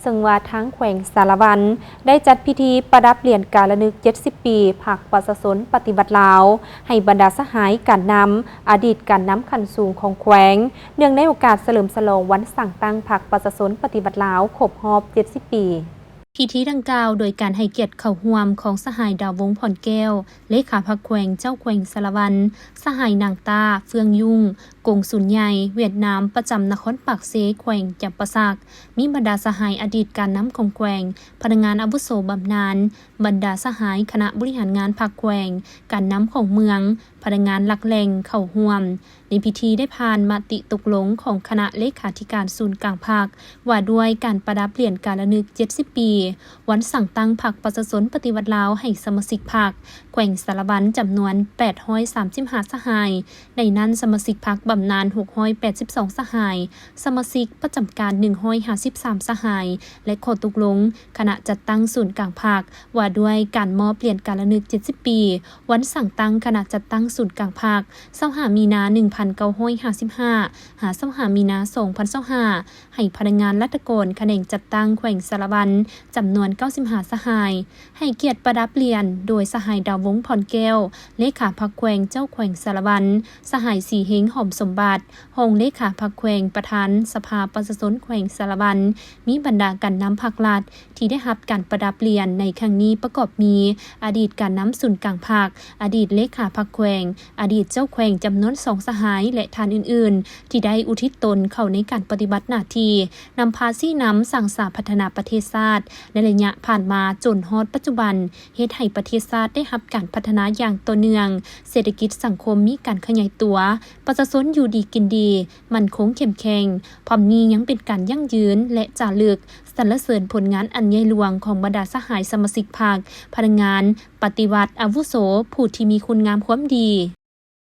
ซึ่งว่าทั้งแขวงสารวันได้จัดพิธีประดับเหรียญการระลึก70 ปีภาคประชาชนปฏิบัติลาวให้บรรดาสหายการนำอดีตการนำขันสูงของแขวงเนื่องในโอกาสเฉลิมฉลองวันสั่งตั้งภาคประชาชนปฏิบัติลาวครบรอบ70 ปีพิธีดังกล่าวโดยการให้เกียรติเข้าร่วมของสหายดาววงศ์ผ่อนแก้วเลขาพรรคแขวงเจ้าแขวงสารวันสหายนางตาเฟืองยุ่งกงสุนใหญ่เวียดนามประจำนครปากเซแขวงจำปาสักมีบรรดาสหายอดีตการนำของแขวงพนักงานอาวุโสบำนาญบรรดาสหายคณะบริหารงานพรรคแขวงการนำของเมืองพนักงานหลักแหล่งเข้าร่วมในพิธีได้ผ่านมติตกลงของคณะเลขาธิการศูนย์กลางภาคว่าด้วยการประดับเหรียญการระลึก70 ปีวันสั่งตั้งพรรคประชาชนปฏิวัติลาวให้สมาชิกพรรคแขวงสารวันจำนวน835สหายในนั้นสมาชิกพรรคบำนาญ682สหายสมาชิกประจำการ153สหายและข้อตกลงคณะจัดตั้งศูนย์กลางภาคว่าด้วยการมอบเหรียญการระลึก70 ปีวันสั่งตั้งคณะจัดตั้งศูนย์กลางภาค25 มีนา1955หา25 มีนา2025ให้พนักงานรัฐกรแขนงจัดตั้งแขวงสารวันจำนวน95สหายให้เกียรติประดับเหรียญโดยสหายดาววงศ์พรแก้วเลขาพรรคแขวงเจ้าแขวงสารวันสหายสีเฮงหอมสมบัติหงเลขาพรรคแขวงประธานสภาประชาชนแขวงสารวันมีบรรดาการนำพรรครัฐที่ได้รับการประดับเหรียญในครั้งนี้ประกอบมีอดีตการนำศูนย์กลางภาคอดีตเลขาพรรคแขวงอดีตเจ้าแขวงจำนวน2สหายและท่านอื่นๆที่ได้อุทิศตนเข้าในการปฏิบัติหน้าที่นำพาซี่น้ำสั่งสาพัฒนาประเทศชาติในระยะผ่านมาจนฮอดปัจจุบันเฮ็ดให้ประเทศชาติได้รับการพัฒนาอย่างต่อเนื่องเศรษฐกิจสังคมมีการขยายตัวประชาชนอยู่ดีกินดีมั่นคงเข้มแข็งพร้อมนี้ยังเป็นการยั่งยืนและจารึกสรรเสริญผลงานอันใหญ่หลวงของบรรดาสหายสมาชิกพรรคพนักงานปฏิวัติอาวุโสผู้ที่มีคุณงามความดี